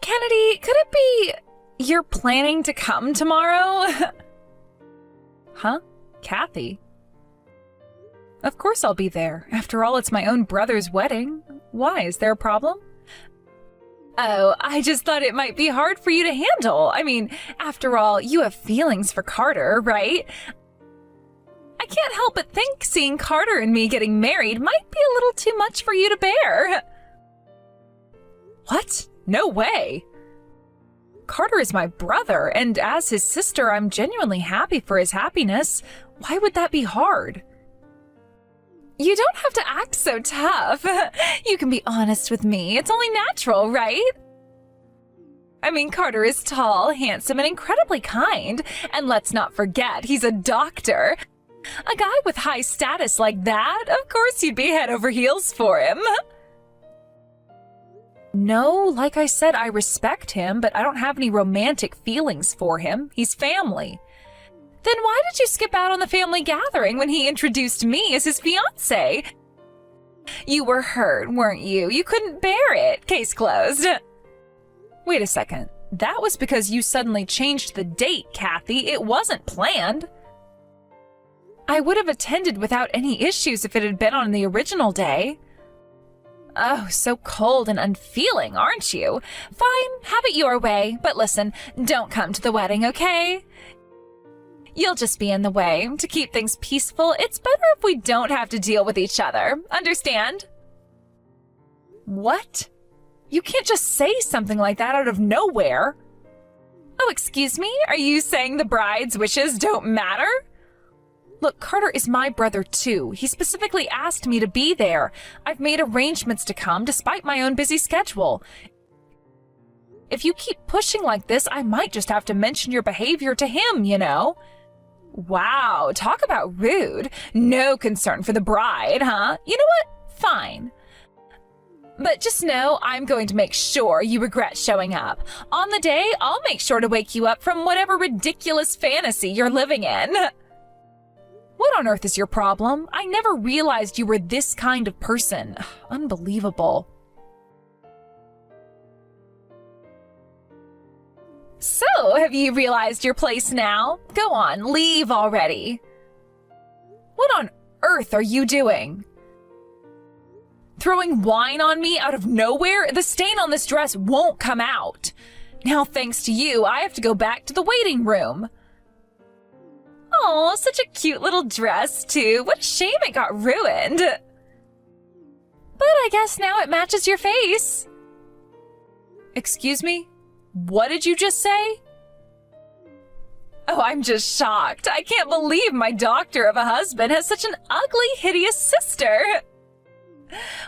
Kennedy, could it be you're planning to come tomorrow? Huh? Kathy? Of course I'll be there. After all, it's my own brother's wedding. Why? Is there a problem? Oh, I just thought it might be hard for you to handle. I mean, after all, you have feelings for Carter, right? I can't help but think seeing Carter and me getting married might be a little too much for you to bear. What? No way. Carter is my brother, and as his sister, I'm genuinely happy for his happiness. Why would that be hard? You don't have to act so tough. You can be honest with me. It's only natural, right? I mean, Carter is tall, handsome, and incredibly kind. And let's not forget, he's a doctor. A guy with high status like that, of course you'd be head over heels for him. No, like I said, I respect him, but I don't have any romantic feelings for him. He's family. Then why did you skip out on the family gathering when he introduced me as his fiancée? You were hurt, weren't you? You couldn't bear it. Case closed. Wait a second. That was because you suddenly changed the date, Kathy. It wasn't planned. I would have attended without any issues if it had been on the original day. Oh, so cold and unfeeling, aren't you? Fine, have it your way. But listen, don't come to the wedding, okay? You'll just be in the way. To keep things peaceful, it's better if we don't have to deal with each other. Understand? What? You can't just say something like that out of nowhere. Oh, excuse me? Are you saying the bride's wishes don't matter? Look, Carter is my brother too. He specifically asked me to be there. I've made arrangements to come despite my own busy schedule. If you keep pushing like this, I might just have to mention your behavior to him, you know? Wow, talk about rude. No concern for the bride, huh? You know what? Fine. But just know I'm going to make sure you regret showing up. On the day, I'll make sure to wake you up from whatever ridiculous fantasy you're living in. What on earth is your problem? I never realized you were this kind of person. Unbelievable. So, have you realized your place now? Go on, leave already. What on earth are you doing? Throwing wine on me out of nowhere? The stain on this dress won't come out. Now, thanks to you, I have to go back to the waiting room. Oh, such a cute little dress, too. What a shame it got ruined. But I guess now it matches your face. Excuse me? What did you just say? Oh, I'm just shocked. I can't believe my doctor of a husband has such an ugly, hideous sister.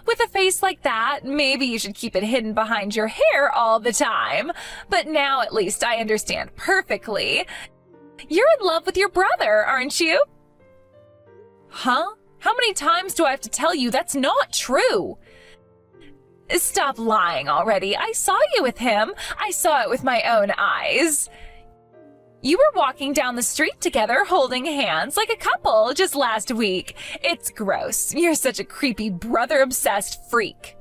With a face like that, maybe you should keep it hidden behind your hair all the time. But now at least I understand perfectly. You're in love with your brother, aren't you? Huh? How many times do I have to tell you that's not true? Stop lying already. I saw you with him. I saw it with my own eyes. You were walking down the street together holding hands like a couple just last week. It's gross. You're such a creepy brother-obsessed freak.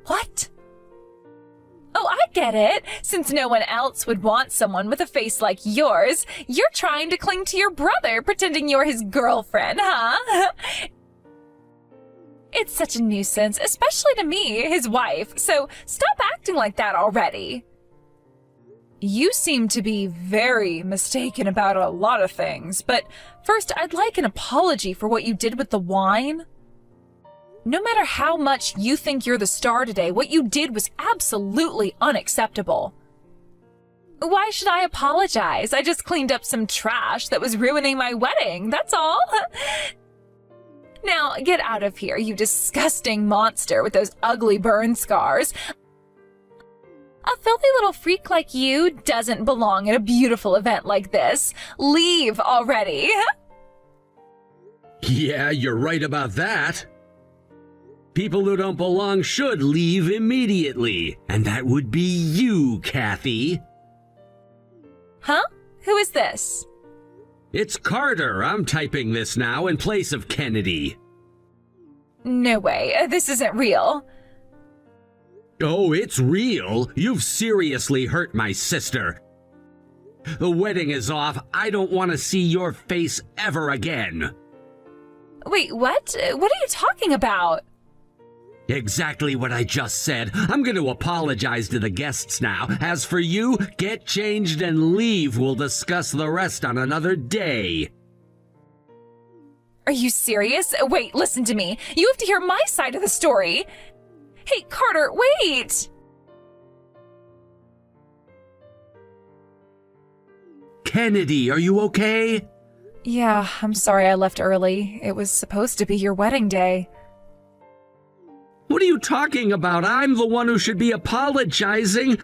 What? Oh, I get it. Since no one else would want someone with a face like yours, you're trying to cling to your brother, pretending you're his girlfriend, huh? It's such a nuisance, especially to me, his wife, so stop acting like that already. You seem to be very mistaken about a lot of things, but first I'd like an apology for what you did with the wine. No matter how much you think you're the star today, what you did was absolutely unacceptable. Why should I apologize? I just cleaned up some trash that was ruining my wedding, that's all. Now, get out of here, you disgusting monster with those ugly burn scars. A filthy little freak like you doesn't belong at a beautiful event like this. Leave already. Yeah, you're right about that. People who don't belong should leave immediately. And that would be you, Kathy. Huh? Who is this? It's Carter. I'm typing this now in place of Kennedy. No way. This isn't real. Oh, it's real. You've seriously hurt my sister. The wedding is off. I don't want to see your face ever again. Wait, what? What are you talking about? Exactly what I just said. I'm going to apologize to the guests now. As for you, get changed and leave. We'll discuss the rest on another day. Are you serious? Wait, listen to me. You have to hear my side of the story. Hey, Carter, wait! Kennedy, are you okay? Yeah, I'm sorry I left early. It was supposed to be your wedding day. What are you talking about? I'm the one who should be apologizing.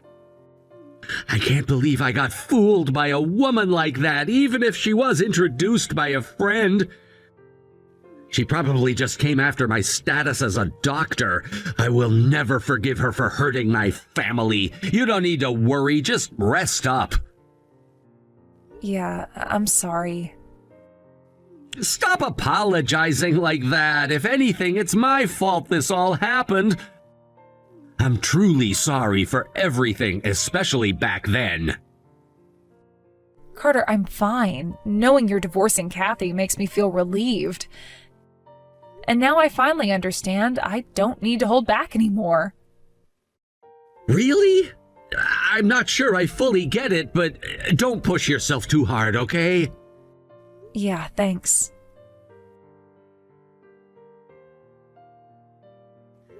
I can't believe I got fooled by a woman like that, even if she was introduced by a friend. She probably just came after my status as a doctor. I will never forgive her for hurting my family. You don't need to worry, just rest up. Yeah, I'm sorry. Stop apologizing like that. If anything, it's my fault this all happened. I'm truly sorry for everything, especially back then. Carter, I'm fine. Knowing you're divorcing Kathy makes me feel relieved. And now I finally understand I don't need to hold back anymore. Really? I'm not sure I fully get it, but don't push yourself too hard, okay? Yeah, thanks.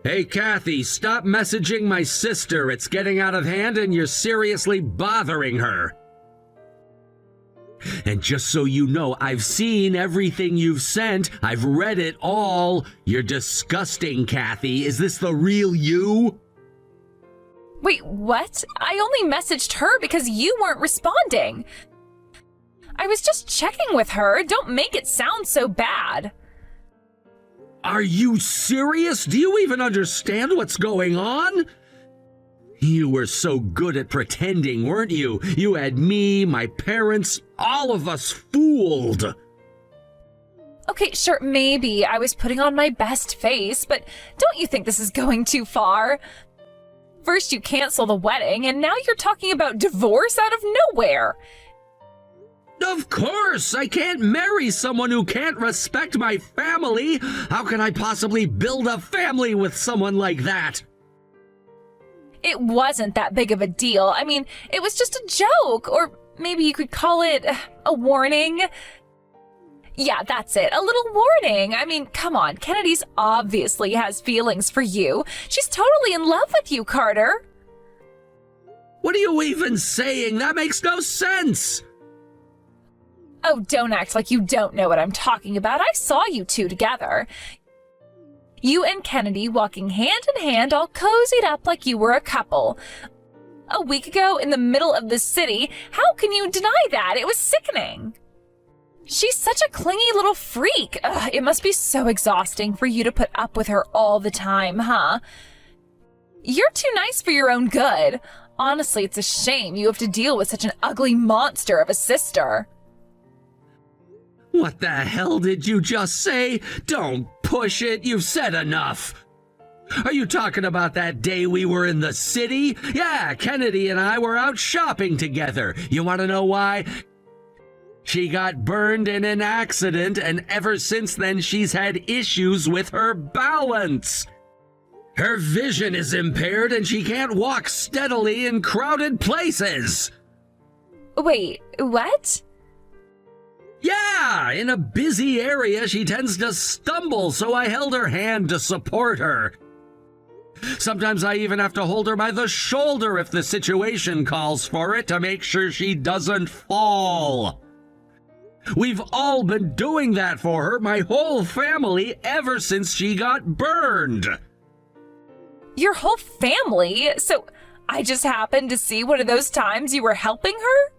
Hey, Kathy, stop messaging my sister. It's getting out of hand and you're seriously bothering her. And just so you know, I've seen everything you've sent. I've read it all. You're disgusting, Kathy. Is this the real you? Wait, what? I only messaged her because you weren't responding. I was just checking with her. Don't make it sound so bad. Are you serious? Do you even understand what's going on? You were so good at pretending, weren't you? You had me, my parents, all of us fooled. Okay, sure, maybe I was putting on my best face, but don't you think this is going too far? First you cancel the wedding, and now you're talking about divorce out of nowhere. Of course! I can't marry someone who can't respect my family! How can I possibly build a family with someone like that? It wasn't that big of a deal. I mean, it was just a joke, or maybe you could call it a warning. Yeah, that's it. A little warning. I mean, come on. Kennedy's obviously has feelings for you. She's totally in love with you, Carter. What are you even saying? That makes no sense! Oh, don't act like you don't know what I'm talking about. I saw you two together. You and Kennedy walking hand in hand, all cozied up like you were a couple. A week ago, in the middle of the city, how can you deny that? It was sickening. She's such a clingy little freak. Ugh, it must be so exhausting for you to put up with her all the time, huh? You're too nice for your own good. Honestly, it's a shame you have to deal with such an ugly monster of a sister. What the hell did you just say? Don't push it, you've said enough. Are you talking about that day we were in the city? Yeah, Kennedy and I were out shopping together. You want to know why? She got burned in an accident, and ever since then she's had issues with her balance. Her vision is impaired and she can't walk steadily in crowded places. Wait, what? Yeah, in a busy area she tends to stumble, so I held her hand to support her. Sometimes I even have to hold her by the shoulder if the situation calls for it to make sure she doesn't fall. We've all been doing that for her, my whole family, ever since she got burned. Your whole family? So I just happened to see one of those times you were helping her?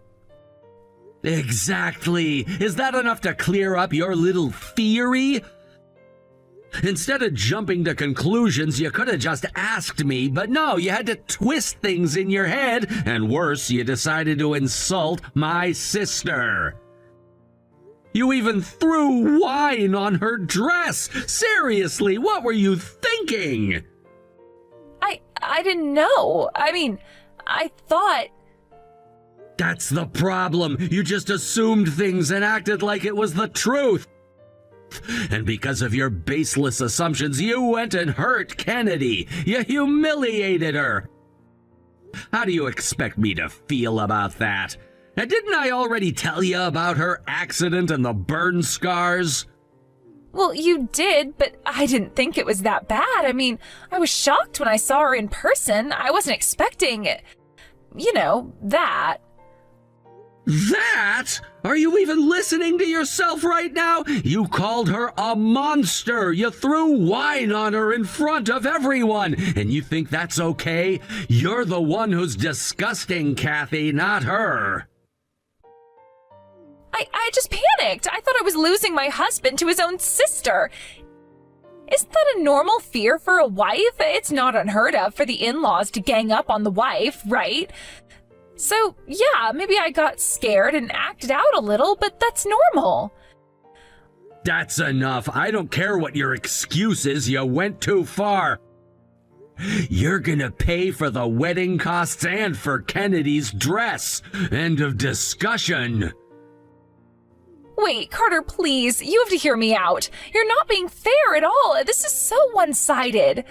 Exactly. Is that enough to clear up your little theory? Instead of jumping to conclusions, you could have just asked me, but no, you had to twist things in your head, and worse, you decided to insult my sister. You even threw wine on her dress. Seriously, what were you thinking? I didn't know. I mean, I thought... That's the problem. You just assumed things and acted like it was the truth. And because of your baseless assumptions, you went and hurt Kennedy. You humiliated her. How do you expect me to feel about that? And didn't I already tell you about her accident and the burn scars? Well, you did, but I didn't think it was that bad. I mean, I was shocked when I saw her in person. I wasn't expecting, that. That? Are you even listening to yourself right now? You called her a monster. You threw wine on her in front of everyone. And you think that's okay? You're the one who's disgusting, Kathy, not her. I just panicked. I thought I was losing my husband to his own sister. Isn't that a normal fear for a wife? It's not unheard of for the in-laws to gang up on the wife, right? So, yeah, maybe I got scared and acted out a little, but that's normal. That's enough. I don't care what your excuse is. You went too far. You're gonna pay for the wedding costs and for Kennedy's dress. End of discussion. Wait, Carter, please. You have to hear me out. You're not being fair at all. This is so one-sided.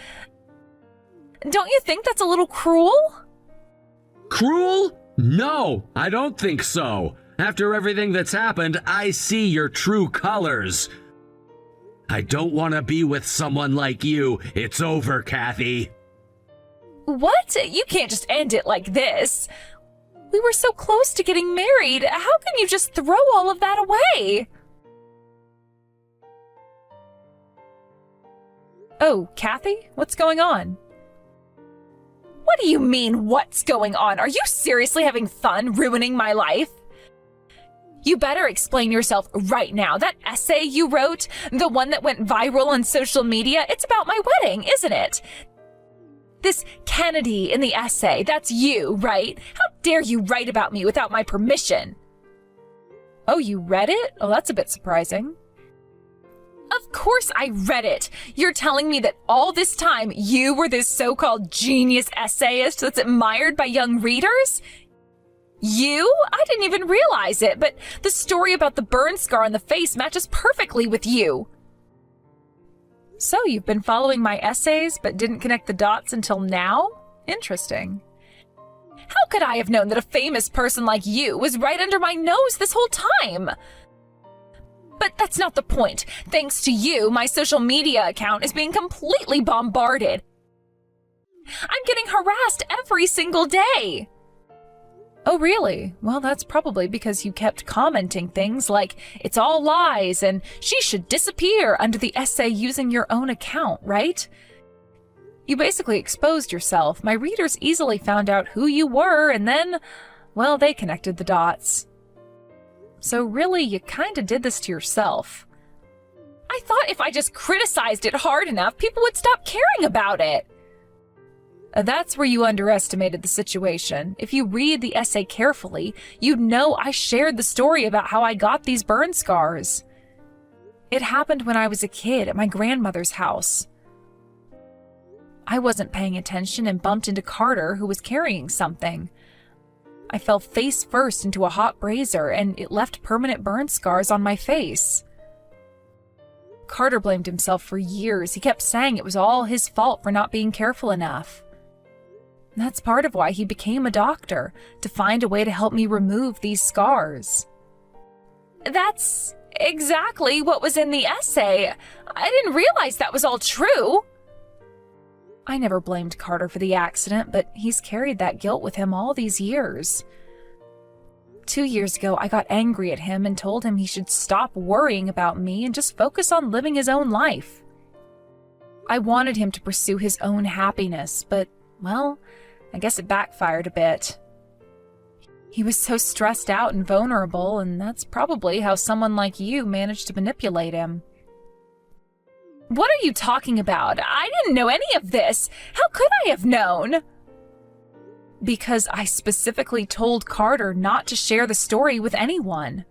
Don't you think that's a little cruel? Cruel? No, I don't think so. After everything that's happened, I see your true colors. I don't want to be with someone like you. It's over, Kathy. What? You can't just end it like this. We were so close to getting married. How can you just throw all of that away? Oh, Kathy? What's going on? What do you mean, what's going on? Are you seriously having fun ruining my life? You better explain yourself right now. That essay you wrote, the one that went viral on social media, it's about my wedding, isn't it? This Kennedy in the essay, that's you, right? How dare you write about me without my permission? Oh, you read it? Oh, that's a bit surprising. Of course I read it. You're telling me that all this time you were this so-called genius essayist that's admired by young readers? You? I didn't even realize it, but the story about the burn scar on the face matches perfectly with you. So you've been following my essays but didn't connect the dots until now? Interesting. How could I have known that a famous person like you was right under my nose this whole time? But that's not the point. Thanks to you, my social media account is being completely bombarded. I'm getting harassed every single day. Oh, really? Well, that's probably because you kept commenting things like, it's all lies and she should disappear under the essay using your own account, right? You basically exposed yourself. My readers easily found out who you were and then, well, they connected the dots. So really, you kind of did this to yourself. I thought if I just criticized it hard enough, people would stop caring about it. That's where you underestimated the situation. If you read the essay carefully, you'd know I shared the story about how I got these burn scars. It happened when I was a kid at my grandmother's house. I wasn't paying attention and bumped into Carter, who was carrying something. I fell face first into a hot brazier, and it left permanent burn scars on my face. Carter blamed himself for years. He kept saying it was all his fault for not being careful enough. That's part of why he became a doctor, to find a way to help me remove these scars. That's exactly what was in the essay. I didn't realize that was all true. I never blamed Carter for the accident, but he's carried that guilt with him all these years. 2 years ago, I got angry at him and told him he should stop worrying about me and just focus on living his own life. I wanted him to pursue his own happiness, but, well, I guess it backfired a bit. He was so stressed out and vulnerable, and that's probably how someone like you managed to manipulate him. What are you talking about? I didn't know any of this. How could I have known? Because I specifically told Carter not to share the story with anyone.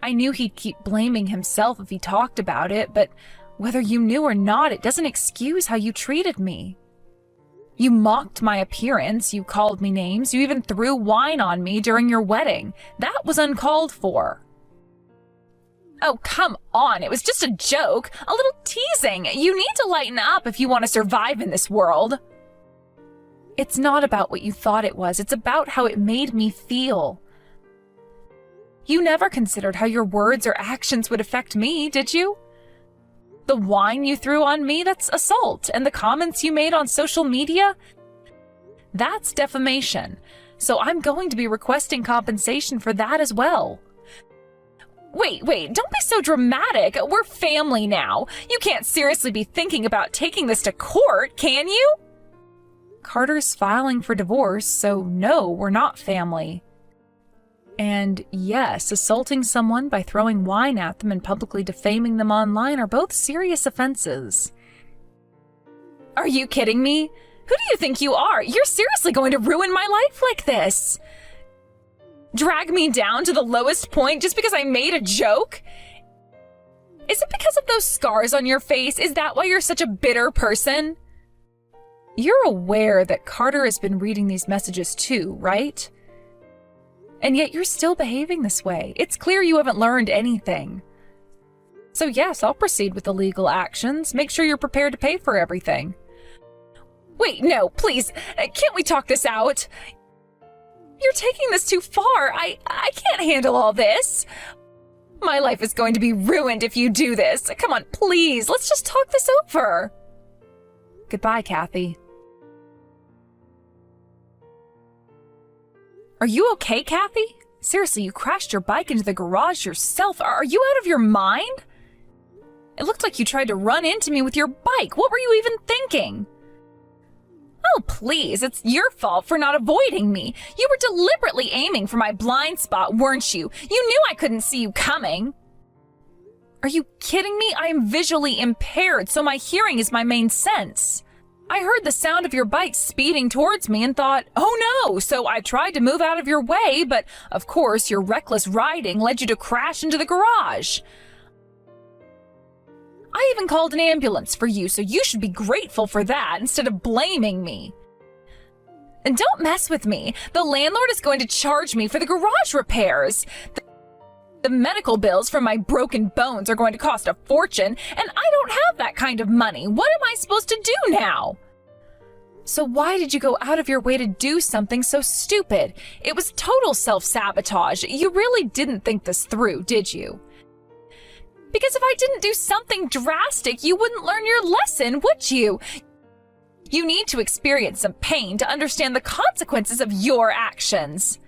I knew he'd keep blaming himself if he talked about it, but whether you knew or not, it doesn't excuse how you treated me. You mocked my appearance, you called me names, you even threw wine on me during your wedding. That was uncalled for. Oh, come on, it was just a joke, a little teasing. You need to lighten up if you want to survive in this world. It's not about what you thought it was, it's about how it made me feel. You never considered how your words or actions would affect me, did you? The wine you threw on me, that's assault, and the comments you made on social media, that's defamation. So I'm going to be requesting compensation for that as well. Wait, don't be so dramatic. We're family now. You can't seriously be thinking about taking this to court, can you? Carter's filing for divorce, so no, we're not family. And yes, assaulting someone by throwing wine at them and publicly defaming them online are both serious offenses. Are you kidding me? Who do you think you are? You're seriously going to ruin my life like this? Drag me down to the lowest point just because I made a joke? Is it because of those scars on your face? Is that why you're such a bitter person? You're aware that Carter has been reading these messages too, right? And yet you're still behaving this way. It's clear you haven't learned anything. So yes, I'll proceed with the legal actions. Make sure you're prepared to pay for everything. Wait, no, please. Can't we talk this out? You're taking this too far. I can't handle all this. My life is going to be ruined if you do this. Come on, please. Let's just talk this over. Goodbye, Kathy. Are you okay, Kathy? Seriously, you crashed your bike into the garage yourself. Are you out of your mind? It looked like you tried to run into me with your bike. What were you even thinking? Oh, please, it's your fault for not avoiding me. You were deliberately aiming for my blind spot, weren't you? You knew I couldn't see you coming. Are you kidding me? I am visually impaired, so my hearing is my main sense. I heard the sound of your bike speeding towards me and thought, oh no, so I tried to move out of your way, but of course your reckless riding led you to crash into the garage. I even called an ambulance for you, so you should be grateful for that instead of blaming me. And don't mess with me. The landlord is going to charge me for the garage repairs. The medical bills for my broken bones are going to cost a fortune, and I don't have that kind of money. What am I supposed to do now? So why did you go out of your way to do something so stupid? It was total self-sabotage. You really didn't think this through, did you? Because if I didn't do something drastic, you wouldn't learn your lesson, would you? You need to experience some pain to understand the consequences of your actions.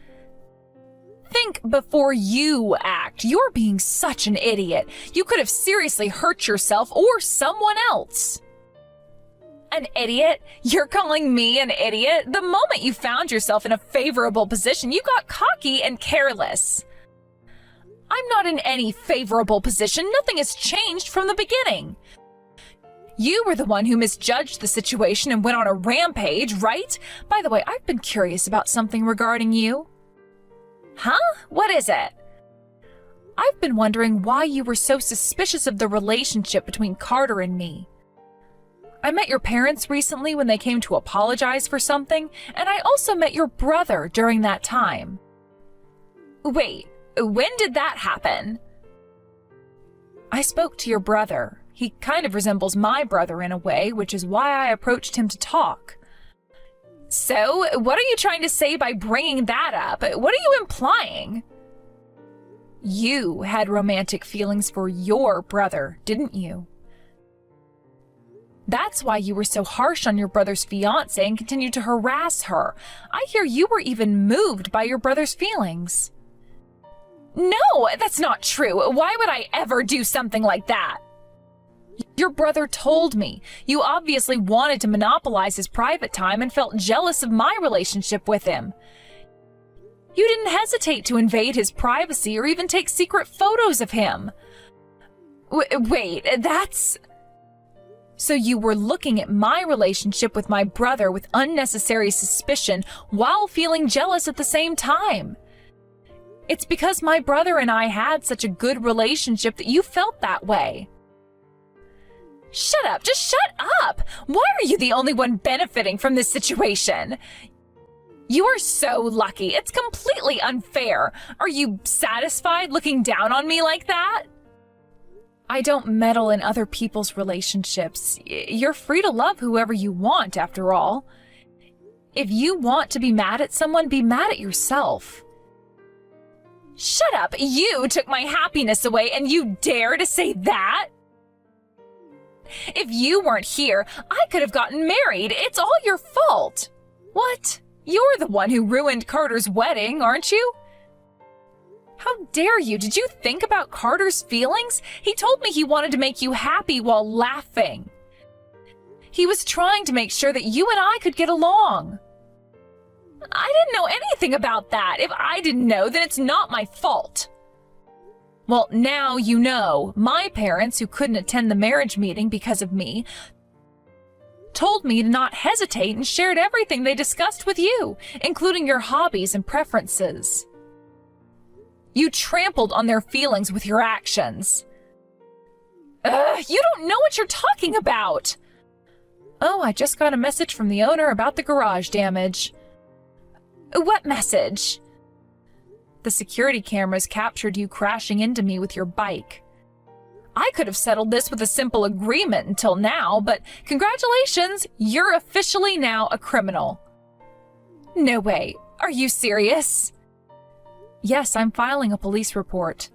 Think before you act. You're being such an idiot. You could have seriously hurt yourself or someone else. An idiot? You're calling me an idiot? The moment you found yourself in a favorable position, you got cocky and careless. I'm not in any favorable position. Nothing has changed from the beginning. You were the one who misjudged the situation and went on a rampage, right? By the way, I've been curious about something regarding you. Huh? What is it? I've been wondering why you were so suspicious of the relationship between Carter and me. I met your parents recently when they came to apologize for something, and I also met your brother during that time. Wait, when did that happen? I spoke to your brother. He kind of resembles my brother in a way, which is why I approached him to talk. So, what are you trying to say by bringing that up? What are you implying? You had romantic feelings for your brother, didn't you? That's why you were so harsh on your brother's fiancée and continued to harass her. I hear you were even moved by your brother's feelings. No, that's not true. Why would I ever do something like that? Your brother told me. You obviously wanted to monopolize his private time and felt jealous of my relationship with him. You didn't hesitate to invade his privacy or even take secret photos of him. Wait, that's... So you were looking at my relationship with my brother with unnecessary suspicion while feeling jealous at the same time. It's because my brother and I had such a good relationship that you felt that way. Shut up, just shut up! Why are you the only one benefiting from this situation? You are so lucky. It's completely unfair. Are you satisfied looking down on me like that? I don't meddle in other people's relationships. You're free to love whoever you want, after all. If you want to be mad at someone, be mad at yourself. Shut up! You took my happiness away and you dare to say that? If you weren't here, I could have gotten married. It's all your fault. What? You're the one who ruined Carter's wedding, aren't you? How dare you? Did you think about Carter's feelings? He told me he wanted to make you happy while laughing. He was trying to make sure that you and I could get along. I didn't know anything about that. If I didn't know, then it's not my fault. Well, now you know. My parents, who couldn't attend the marriage meeting because of me, told me to not hesitate and shared everything they discussed with you, including your hobbies and preferences. You trampled on their feelings with your actions. You don't know what you're talking about. Oh, I just got a message from the owner about the garage damage. What message? The security cameras captured you crashing into me with your bike. I could have settled this with a simple agreement until now, but congratulations, you're officially now a criminal. No way. Are you serious? Yes, I'm filing a police report.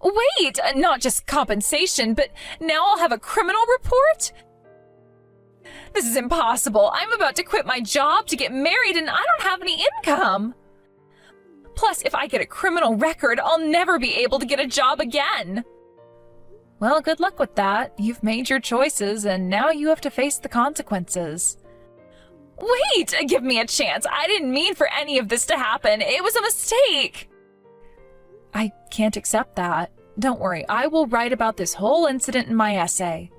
Wait, not just compensation, but now I'll have a criminal report? This is impossible. I'm about to quit my job to get married and I don't have any income. Plus, if I get a criminal record, I'll never be able to get a job again. Well, good luck with that. You've made your choices and now you have to face the consequences. Wait, give me a chance. I didn't mean for any of this to happen. It was a mistake. I can't accept that. Don't worry, I will write about this whole incident in my essay.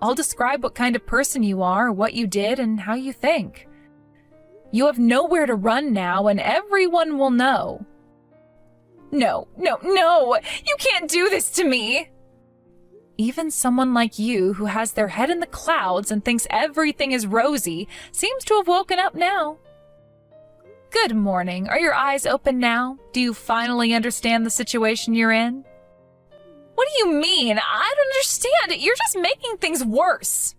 I'll describe what kind of person you are, what you did, and how you think. You have nowhere to run now, and everyone will know. No, you can't do this to me. Even someone like you, who has their head in the clouds and thinks everything is rosy, seems to have woken up now. Good morning. Are your eyes open now? Do you finally understand the situation you're in? What do you mean? I don't understand. You're just making things worse.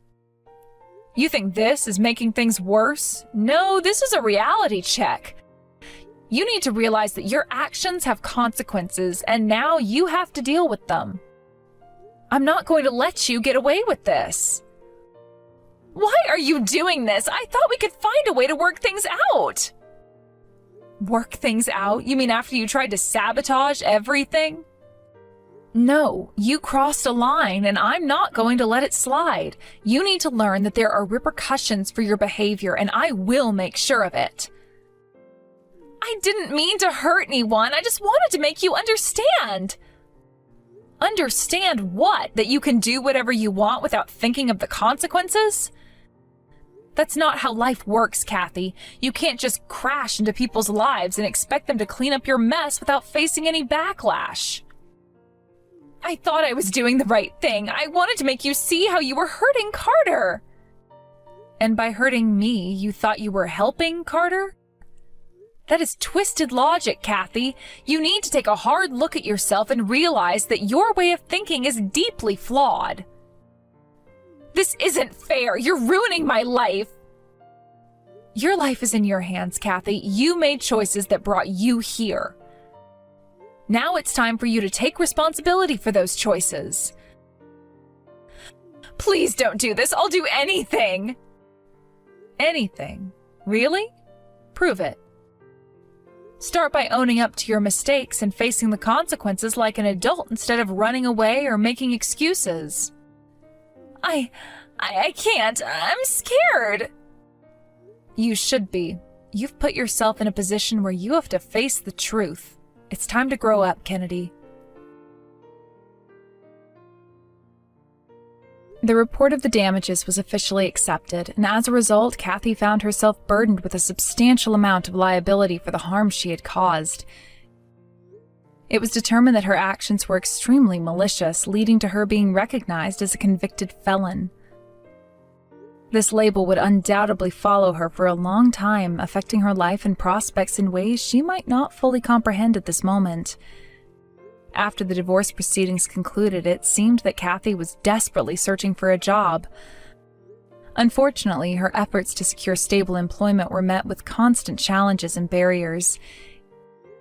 You think this is making things worse? No, this is a reality check. You need to realize that your actions have consequences, and now you have to deal with them. I'm not going to let you get away with this. Why are you doing this? I thought we could find a way to work things out. Work things out? You mean after you tried to sabotage everything? No, you crossed a line and I'm not going to let it slide. You need to learn that there are repercussions for your behavior and I will make sure of it. I didn't mean to hurt anyone. I just wanted to make you understand. Understand what? That you can do whatever you want without thinking of the consequences? That's not how life works, Kathy. You can't just crash into people's lives and expect them to clean up your mess without facing any backlash. I thought I was doing the right thing. I wanted to make you see how you were hurting Carter. And by hurting me, you thought you were helping Carter? That is twisted logic, Kathy. You need to take a hard look at yourself and realize that your way of thinking is deeply flawed. This isn't fair. You're ruining my life. Your life is in your hands, Kathy. You made choices that brought you here. Now it's time for you to take responsibility for those choices. Please don't do this. I'll do anything. Anything? Really? Prove it. Start by owning up to your mistakes and facing the consequences like an adult instead of running away or making excuses. I can't. I'm scared. You should be. You've put yourself in a position where you have to face the truth. It's time to grow up, Kennedy. The report of the damages was officially accepted, and as a result, Kathy found herself burdened with a substantial amount of liability for the harm she had caused. It was determined that her actions were extremely malicious, leading to her being recognized as a convicted felon. This label would undoubtedly follow her for a long time, affecting her life and prospects in ways she might not fully comprehend at this moment. After the divorce proceedings concluded, it seemed that Kathy was desperately searching for a job. Unfortunately, her efforts to secure stable employment were met with constant challenges and barriers.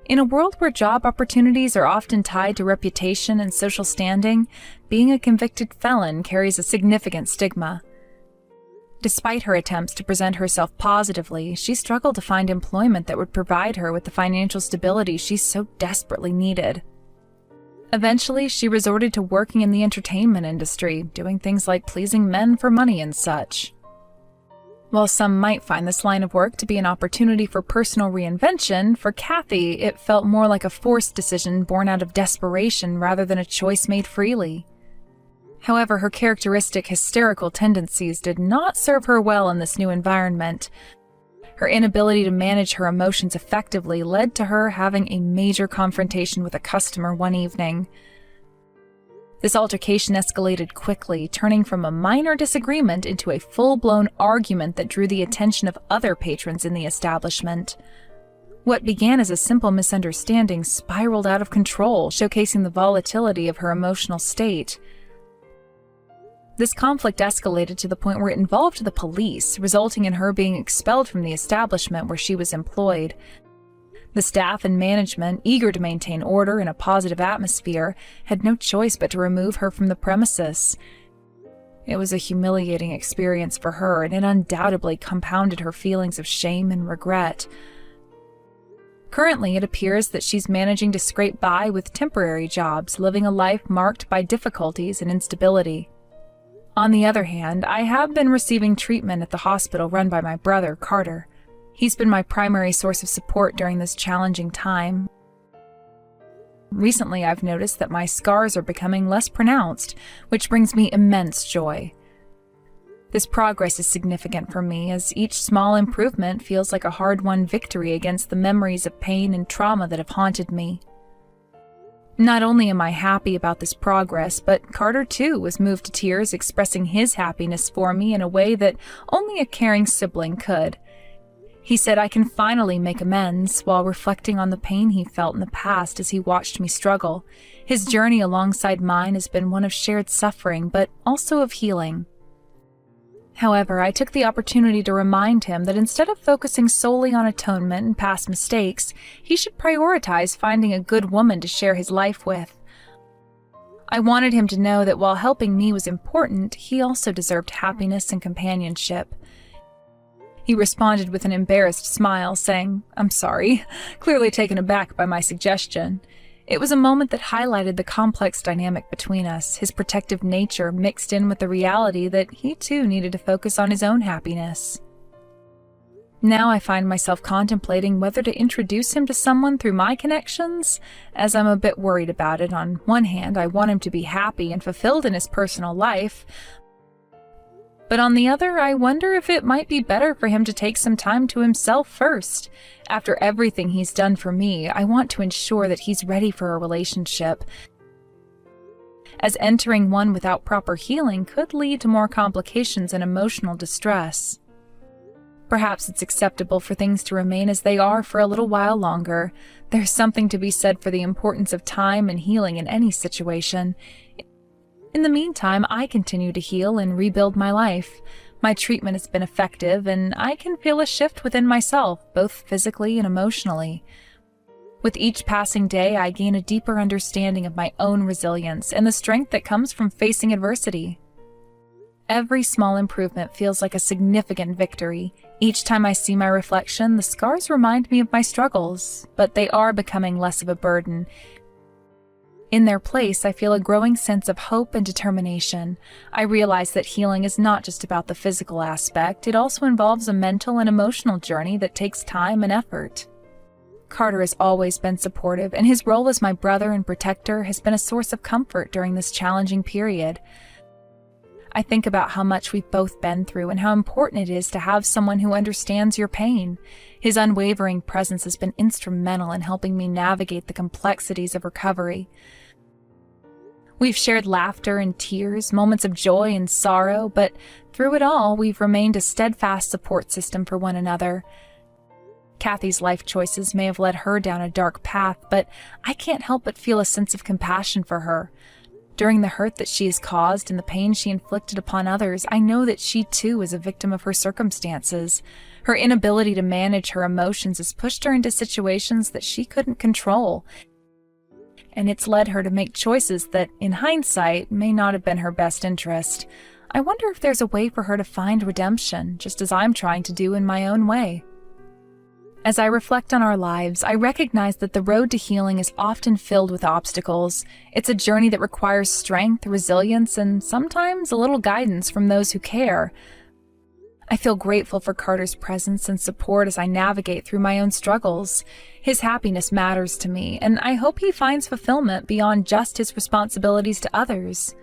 In a world where job opportunities are often tied to reputation and social standing, being a convicted felon carries a significant stigma. Despite her attempts to present herself positively, she struggled to find employment that would provide her with the financial stability she so desperately needed. Eventually, she resorted to working in the entertainment industry, doing things like pleasing men for money and such. While some might find this line of work to be an opportunity for personal reinvention, for Kathy, it felt more like a forced decision born out of desperation rather than a choice made freely. However, her characteristic hysterical tendencies did not serve her well in this new environment. Her inability to manage her emotions effectively led to her having a major confrontation with a customer one evening. This altercation escalated quickly, turning from a minor disagreement into a full-blown argument that drew the attention of other patrons in the establishment. What began as a simple misunderstanding spiraled out of control, showcasing the volatility of her emotional state. This conflict escalated to the point where it involved the police, resulting in her being expelled from the establishment where she was employed. The staff and management, eager to maintain order and a positive atmosphere, had no choice but to remove her from the premises. It was a humiliating experience for her, and it undoubtedly compounded her feelings of shame and regret. Currently, it appears that she's managing to scrape by with temporary jobs, living a life marked by difficulties and instability. On the other hand, I have been receiving treatment at the hospital run by my brother, Carter. He's been my primary source of support during this challenging time. Recently, I've noticed that my scars are becoming less pronounced, which brings me immense joy. This progress is significant for me, as each small improvement feels like a hard-won victory against the memories of pain and trauma that have haunted me. Not only am I happy about this progress, but Carter too was moved to tears, expressing his happiness for me in a way that only a caring sibling could. He said I can finally make amends, while reflecting on the pain he felt in the past as he watched me struggle. His journey alongside mine has been one of shared suffering, but also of healing. However, I took the opportunity to remind him that instead of focusing solely on atonement and past mistakes, he should prioritize finding a good woman to share his life with. I wanted him to know that while helping me was important, he also deserved happiness and companionship. He responded with an embarrassed smile, saying, "I'm sorry," clearly taken aback by my suggestion. It was a moment that highlighted the complex dynamic between us, his protective nature mixed in with the reality that he too needed to focus on his own happiness. Now I find myself contemplating whether to introduce him to someone through my connections, as I'm a bit worried about it. On one hand, I want him to be happy and fulfilled in his personal life, but on the other, I wonder if it might be better for him to take some time to himself first. After everything he's done for me, I want to ensure that he's ready for a relationship, as entering one without proper healing could lead to more complications and emotional distress. Perhaps it's acceptable for things to remain as they are for a little while longer. There's something to be said for the importance of time and healing in any situation. In the meantime, I continue to heal and rebuild my life. My treatment has been effective, and I can feel a shift within myself, both physically and emotionally. With each passing day, I gain a deeper understanding of my own resilience and the strength that comes from facing adversity. Every small improvement feels like a significant victory. Each time I see my reflection, the scars remind me of my struggles, but they are becoming less of a burden. In their place, I feel a growing sense of hope and determination. I realize that healing is not just about the physical aspect, it also involves a mental and emotional journey that takes time and effort. Carter has always been supportive, and his role as my brother and protector has been a source of comfort during this challenging period. I think about how much we've both been through and how important it is to have someone who understands your pain. His unwavering presence has been instrumental in helping me navigate the complexities of recovery. We've shared laughter and tears, moments of joy and sorrow, but through it all, we've remained a steadfast support system for one another. Kathy's life choices may have led her down a dark path, but I can't help but feel a sense of compassion for her. During the hurt that she has caused and the pain she inflicted upon others, I know that she too is a victim of her circumstances. Her inability to manage her emotions has pushed her into situations that she couldn't control, and it's led her to make choices that, in hindsight, may not have been her best interest. I wonder if there's a way for her to find redemption, just as I'm trying to do in my own way. As I reflect on our lives, I recognize that the road to healing is often filled with obstacles. It's a journey that requires strength, resilience, and sometimes a little guidance from those who care. I feel grateful for Carter's presence and support as I navigate through my own struggles. His happiness matters to me, and I hope he finds fulfillment beyond just his responsibilities to others.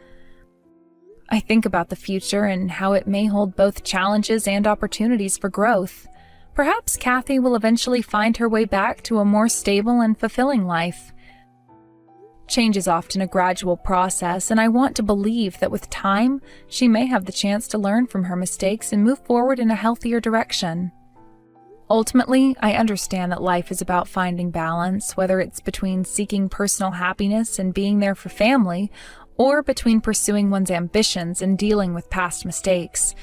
I think about the future and how it may hold both challenges and opportunities for growth. Perhaps Kathy will eventually find her way back to a more stable and fulfilling life. Change is often a gradual process, and I want to believe that with time, she may have the chance to learn from her mistakes and move forward in a healthier direction. Ultimately, I understand that life is about finding balance, whether it's between seeking personal happiness and being there for family, or between pursuing one's ambitions and dealing with past mistakes.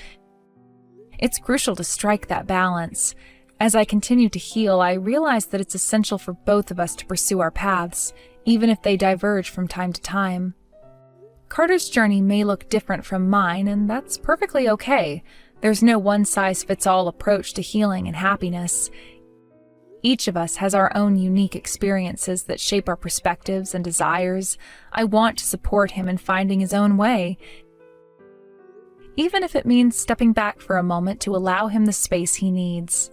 It's crucial to strike that balance. As I continue to heal, I realize that it's essential for both of us to pursue our paths, even if they diverge from time to time. Carter's journey may look different from mine, and that's perfectly okay. There's no one-size-fits-all approach to healing and happiness. Each of us has our own unique experiences that shape our perspectives and desires. I want to support him in finding his own way, even if it means stepping back for a moment to allow him the space he needs.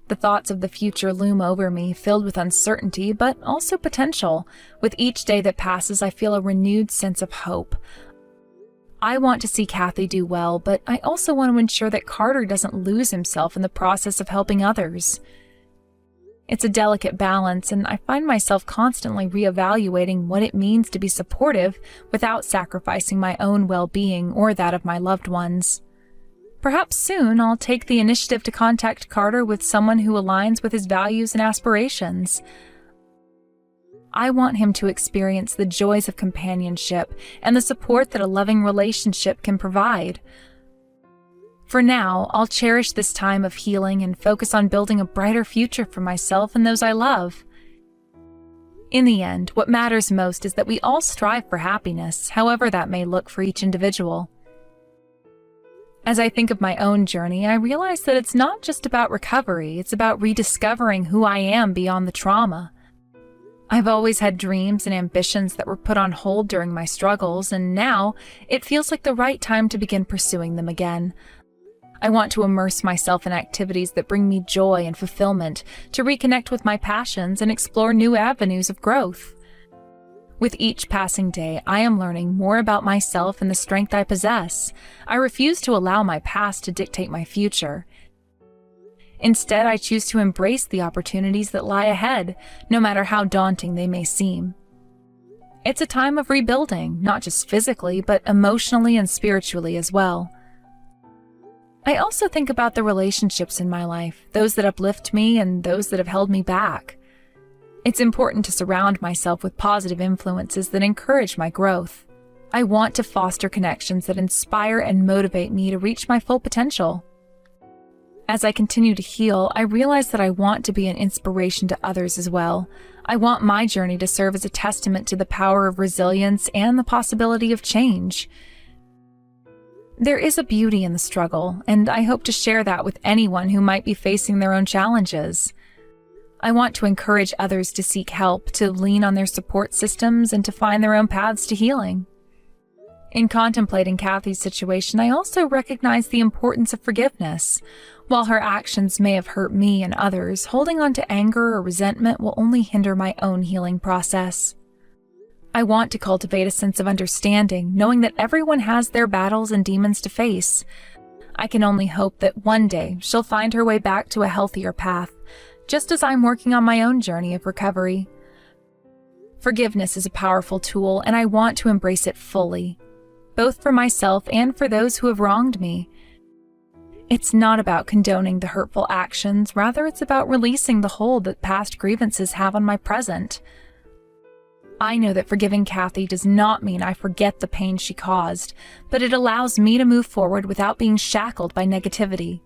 The thoughts of the future loom over me, filled with uncertainty, but also potential. With each day that passes, I feel a renewed sense of hope. I want to see Kathy do well, but I also want to ensure that Carter doesn't lose himself in the process of helping others. It's a delicate balance, and I find myself constantly reevaluating what it means to be supportive without sacrificing my own well-being or that of my loved ones. Perhaps soon I'll take the initiative to contact Carter with someone who aligns with his values and aspirations. I want him to experience the joys of companionship and the support that a loving relationship can provide. For now, I'll cherish this time of healing and focus on building a brighter future for myself and those I love. In the end, what matters most is that we all strive for happiness, however that may look for each individual. As I think of my own journey, I realize that it's not just about recovery, it's about rediscovering who I am beyond the trauma. I've always had dreams and ambitions that were put on hold during my struggles, and now it feels like the right time to begin pursuing them again. I want to immerse myself in activities that bring me joy and fulfillment, to reconnect with my passions and explore new avenues of growth. With each passing day, I am learning more about myself and the strength I possess. I refuse to allow my past to dictate my future. Instead, I choose to embrace the opportunities that lie ahead, no matter how daunting they may seem. It's a time of rebuilding, not just physically, but emotionally and spiritually as well. I also think about the relationships in my life, those that uplift me and those that have held me back. It's important to surround myself with positive influences that encourage my growth. I want to foster connections that inspire and motivate me to reach my full potential. As I continue to heal, I realize that I want to be an inspiration to others as well. I want my journey to serve as a testament to the power of resilience and the possibility of change. There is a beauty in the struggle, and I hope to share that with anyone who might be facing their own challenges. I want to encourage others to seek help, to lean on their support systems, and to find their own paths to healing. In contemplating Kathy's situation, I also recognize the importance of forgiveness. While her actions may have hurt me and others, holding on to anger or resentment will only hinder my own healing process. I want to cultivate a sense of understanding, knowing that everyone has their battles and demons to face. I can only hope that one day she'll find her way back to a healthier path, just as I'm working on my own journey of recovery. Forgiveness is a powerful tool, and I want to embrace it fully, both for myself and for those who have wronged me. It's not about condoning the hurtful actions, rather it's about releasing the hold that past grievances have on my present. I know that forgiving Kathy does not mean I forget the pain she caused, but it allows me to move forward without being shackled by negativity.